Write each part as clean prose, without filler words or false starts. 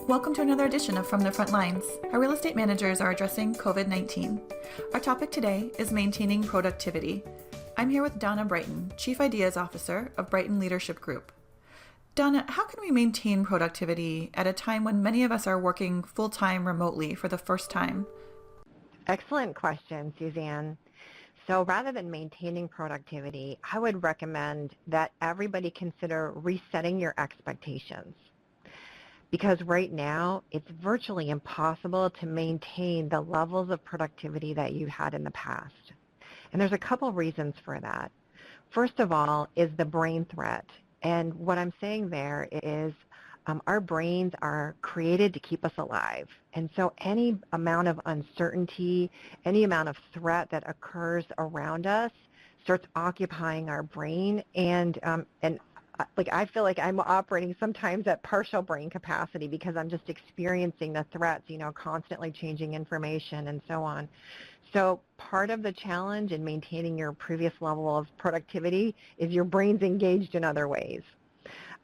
Welcome to another edition of From the Front Lines. Our real estate managers are addressing COVID-19. Our topic today is maintaining productivity. I'm here with Donna Brighton, Chief Ideas Officer of Brighton Leadership Group. Donna, how can we maintain productivity at a time when many of us are working full-time remotely for the first time? Excellent question, Suzanne. So rather than maintaining productivity, I would recommend that everybody consider resetting your expectations. Because right now, it's virtually impossible to maintain the levels of productivity that you had in the past. And there's a couple reasons for that. First of all is the brain threat. And what I'm saying there is our brains are created to keep us alive. And so any amount of uncertainty, any amount of threat that occurs around us starts occupying our brain. And I feel like I'm operating sometimes at partial brain capacity because I'm just experiencing the threats, constantly changing information and so on. So part of the challenge in maintaining your previous level of productivity is your brain's engaged in other ways.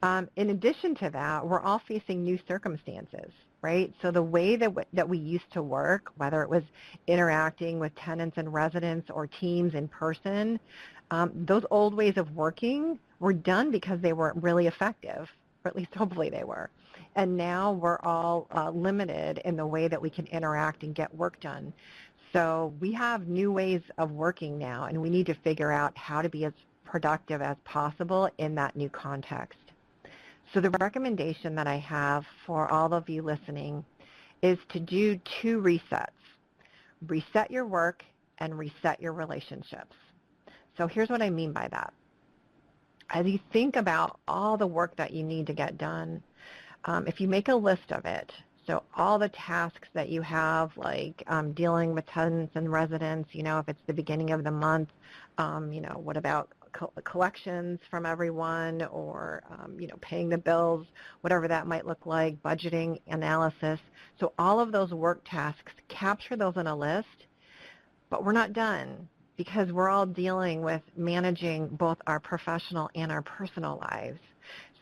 In addition to that, we're all facing new circumstances, right? So the way that we used to work, whether it was interacting with tenants and residents or teams in person, those old ways of working were done because they weren't really effective, or at least hopefully they were. And now we're all limited in the way that we can interact and get work done. So we have new ways of working now, and we need to figure out how to be as productive as possible in that new context. So the recommendation that I have for all of you listening is to do two resets. Reset your work and reset your relationships. So here's what I mean by that. As you think about all the work that you need to get done, if you make a list of it, so all the tasks that you have, like dealing with tenants and residents, if it's the beginning of the month, what about collections from everyone or, paying the bills, whatever that might look like, budgeting, analysis. So all of those work tasks, capture those on a list, but we're not done because we're all dealing with managing both our professional and our personal lives.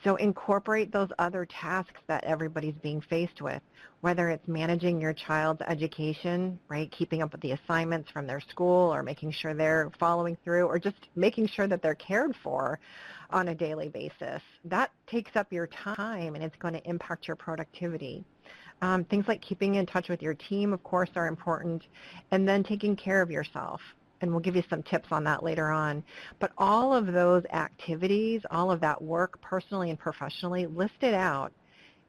So incorporate those other tasks that everybody's being faced with, whether it's managing your child's education, right, keeping up with the assignments from their school or making sure they're following through or just making sure that they're cared for on a daily basis. That takes up your time and it's going to impact your productivity. Things like keeping in touch with your team, of course, are important, and then taking care of yourself. And we'll give you some tips on that later on. But all of those activities, all of that work, personally and professionally, list it out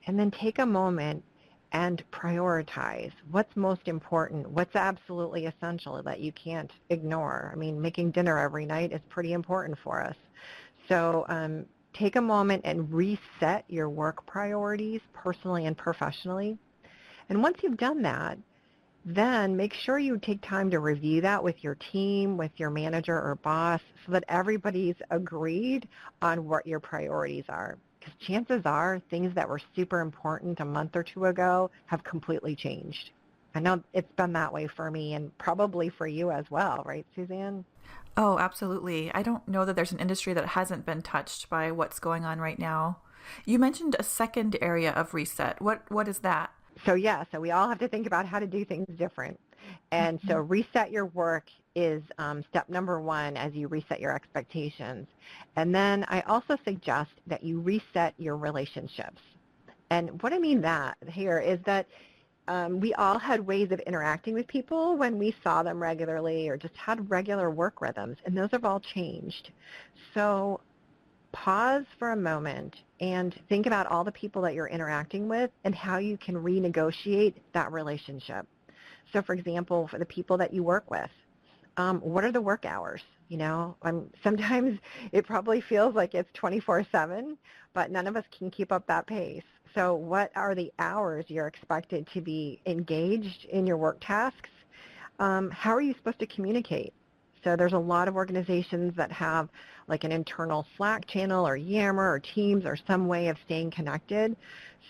and then take a moment and prioritize what's most important, what's absolutely essential that you can't ignore. I mean, making dinner every night is pretty important for us. So take a moment and reset your work priorities personally and professionally. And once you've done that, then make sure you take time to review that with your team, with your manager or boss, so that everybody's agreed on what your priorities are. Because chances are things that were super important a month or two ago have completely changed. I know it's been that way for me and probably for you as well, right, Suzanne? Oh, absolutely. I don't know that there's an industry that hasn't been touched by what's going on right now. You mentioned a second area of reset. What is that? So we all have to think about how to do things different. And so reset your work is step number one as you reset your expectations. And then I also suggest that you reset your relationships. And what I mean that here is that we all had ways of interacting with people when we saw them regularly or just had regular work rhythms, and those have all changed. So pause for a moment and think about all the people that you're interacting with and how you can renegotiate that relationship. So for example, for the people that you work with, what are the work hours? Sometimes it probably feels like it's 24/7, but none of us can keep up that pace. So what are the hours you're expected to be engaged in your work tasks? How are you supposed to communicate? So there's a lot of organizations that have like an internal Slack channel or Yammer or Teams or some way of staying connected.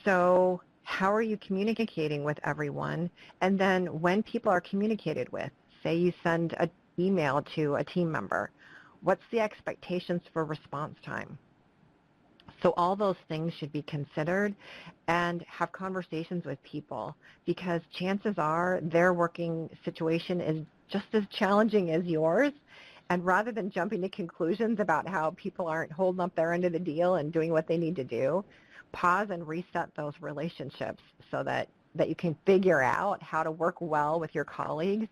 So how are you communicating with everyone? And then when people are communicated with, say you send an email to a team member, what's the expectations for response time? So all those things should be considered, and have conversations with people, because chances are their working situation is just as challenging as yours. And rather than jumping to conclusions about how people aren't holding up their end of the deal and doing what they need to do, pause and reset those relationships so that you can figure out how to work well with your colleagues.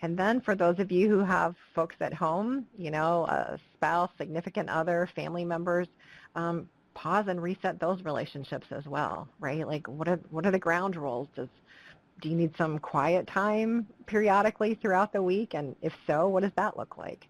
And then for those of you who have folks at home, a spouse, significant other, family members, pause and reset those relationships as well, right? Like, what are the ground rules? Do you need some quiet time periodically throughout the week? And if so, what does that look like?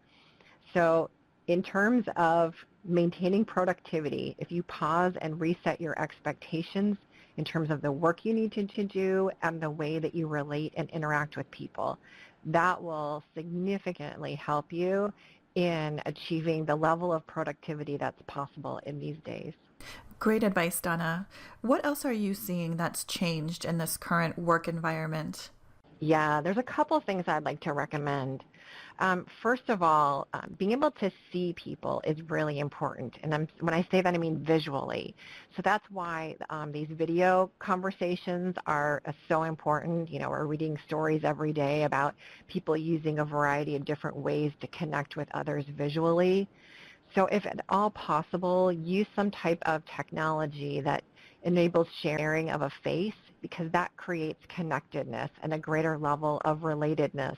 So in terms of maintaining productivity, if you pause and reset your expectations in terms of the work you need to do and the way that you relate and interact with people, that will significantly help you in achieving the level of productivity that's possible in these days. Great advice, Donna. What else are you seeing that's changed in this current work environment? Yeah, there's a couple of things I'd like to recommend. First of all, being able to see people is really important. And when I say that, I mean visually. So that's why these video conversations are so important. We're reading stories every day about people using a variety of different ways to connect with others visually. So if at all possible, use some type of technology that enables sharing of a face, because that creates connectedness and a greater level of relatedness.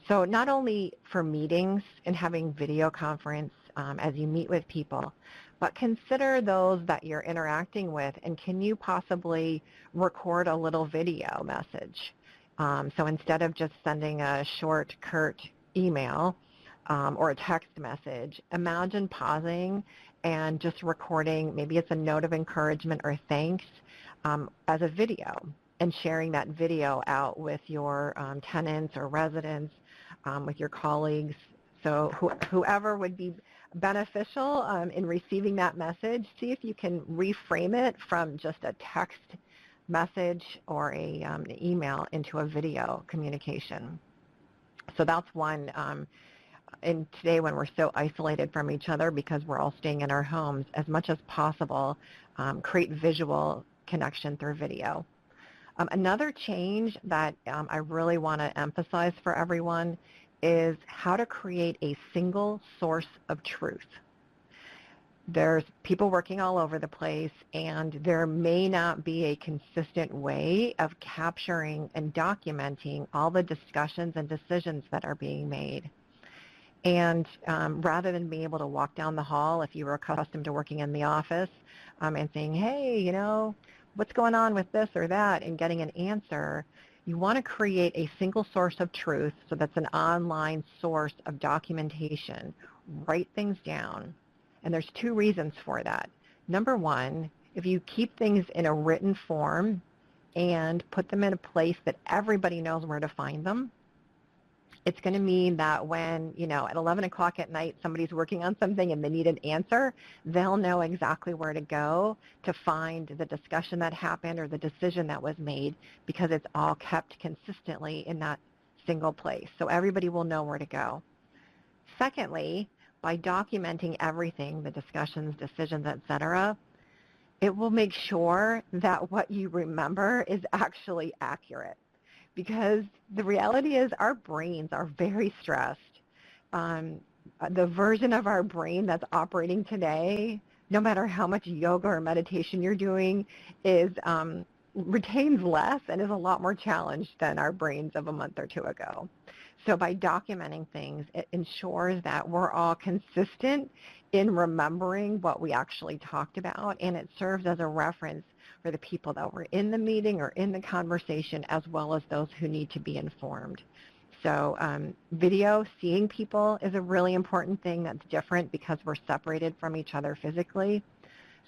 So not only for meetings and having video conference as you meet with people, but consider those that you're interacting with, and can you possibly record a little video message? So instead of just sending a short, curt email or a text message, imagine pausing and just recording, maybe it's a note of encouragement or thanks as a video, and sharing that video out with your tenants or residents, with your colleagues. So whoever would be beneficial in receiving that message, see if you can reframe it from just a text message or an email into a video communication. So that's one. And today, when we're so isolated from each other because we're all staying in our homes, as much as possible, create visual connection through video. Another change that I really want to emphasize for everyone is how to create a single source of truth. There's people working all over the place, and there may not be a consistent way of capturing and documenting all the discussions and decisions that are being made. And rather than being able to walk down the hall, if you were accustomed to working in the office, and saying, hey, what's going on with this or that, and getting an answer, you want to create a single source of truth. So that's an online source of documentation. Write things down. And there's two reasons for that. Number one, if you keep things in a written form and put them in a place that everybody knows where to find them, it's going to mean that when, at 11 o'clock at night, somebody's working on something and they need an answer, they'll know exactly where to go to find the discussion that happened or the decision that was made, because it's all kept consistently in that single place. So everybody will know where to go. Secondly, by documenting everything, the discussions, decisions, etc., it will make sure that what you remember is actually accurate. Because the reality is our brains are very stressed. The version of our brain that's operating today, no matter how much yoga or meditation you're doing, retains less and is a lot more challenged than our brains of a month or two ago. So by documenting things, it ensures that we're all consistent in remembering what we actually talked about, and it serves as a reference for the people that were in the meeting or in the conversation, as well as those who need to be informed. So video, seeing people, is a really important thing that's different because we're separated from each other physically.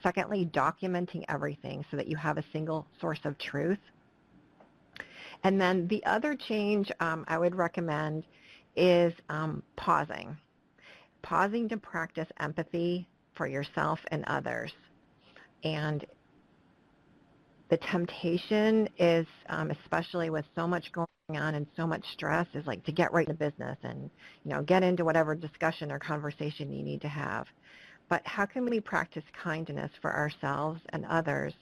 Secondly, documenting everything so that you have a single source of truth. And then the other change I would recommend is pausing. Pausing to practice empathy for yourself and others. And the temptation is, especially with so much going on and so much stress, is like to get right to business and get into whatever discussion or conversation you need to have. But how can we practice kindness for ourselves and others?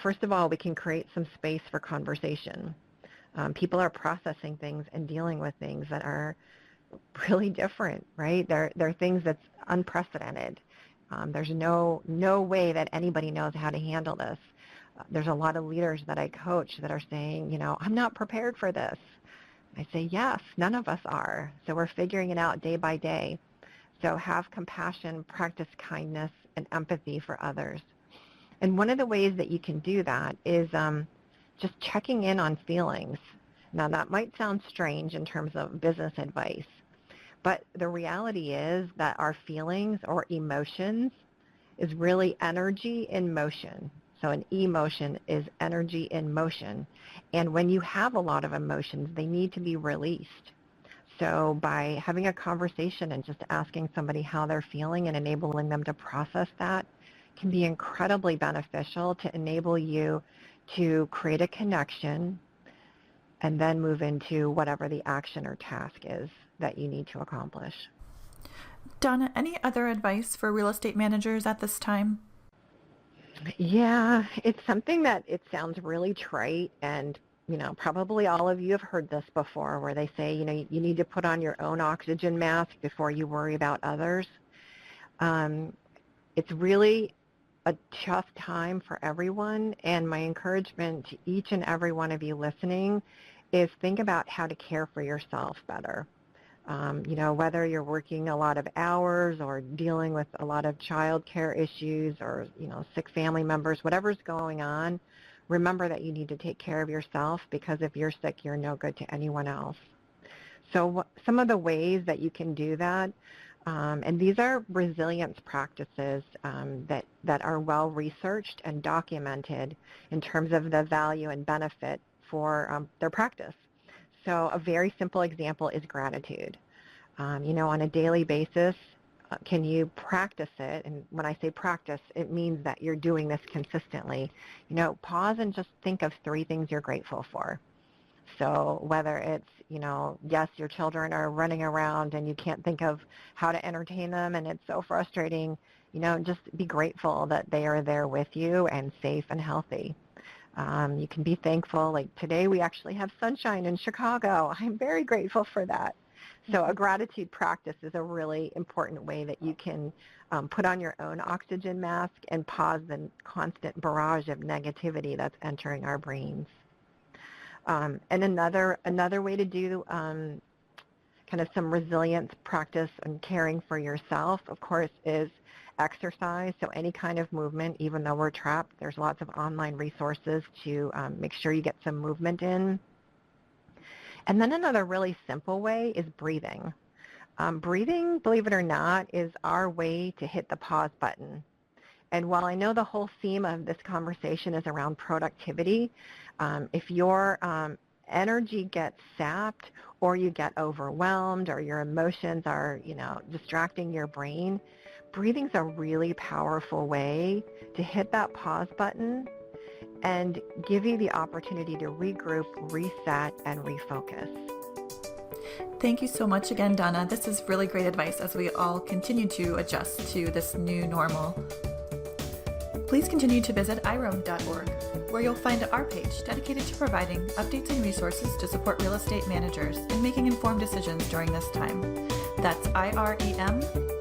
First of all, we can create some space for conversation. People are processing things and dealing with things that are really different, right? They're things that's unprecedented. There's no way that anybody knows how to handle this. There's a lot of leaders that I coach that are saying, I'm not prepared for this. I say, yes, none of us are. So we're figuring it out day by day. So have compassion, practice kindness, and empathy for others. And one of the ways that you can do that is just checking in on feelings. Now, that might sound strange in terms of business advice, but the reality is that our feelings or emotions is really energy in motion. So an emotion is energy in motion. And when you have a lot of emotions, they need to be released. So by having a conversation and just asking somebody how they're feeling and enabling them to process that can be incredibly beneficial to enable you to create a connection and then move into whatever the action or task is that you need to accomplish. Donna, any other advice for real estate managers at this time? Yeah, it's something that it sounds really trite, and probably all of you have heard this before, where they say, you need to put on your own oxygen mask before you worry about others. It's really a tough time for everyone, and my encouragement to each and every one of you listening is think about how to care for yourself better. Whether you're working a lot of hours or dealing with a lot of child care issues or, sick family members, whatever's going on, remember that you need to take care of yourself, because if you're sick, you're no good to anyone else. So some of the ways that you can do that, and these are resilience practices that are well researched and documented in terms of the value and benefit for their practice. So a very simple example is gratitude. On a daily basis, can you practice it? And when I say practice, it means that you're doing this consistently. Pause and just think of 3 things you're grateful for. So whether it's, yes, your children are running around and you can't think of how to entertain them and it's so frustrating, just be grateful that they are there with you and safe and healthy. You can be thankful, like today we actually have sunshine in Chicago. I'm very grateful for that. So a gratitude practice is a really important way that you can put on your own oxygen mask and pause the constant barrage of negativity that's entering our brains. And another way to do kind of some resilience practice and caring for yourself, of course, is exercise. So any kind of movement, even though we're trapped, there's lots of online resources to make sure you get some movement in. And then another really simple way is breathing. Breathing, believe it or not, is our way to hit the pause button. And while I know the whole theme of this conversation is around productivity, if your energy gets sapped or you get overwhelmed or your emotions are, distracting your brain, breathing's a really powerful way to hit that pause button and give you the opportunity to regroup, reset, and refocus. Thank you so much again, Donna. This is really great advice as we all continue to adjust to this new normal. Please continue to visit IROM.org, where you'll find our page dedicated to providing updates and resources to support real estate managers in making informed decisions during this time. That's IREM.org.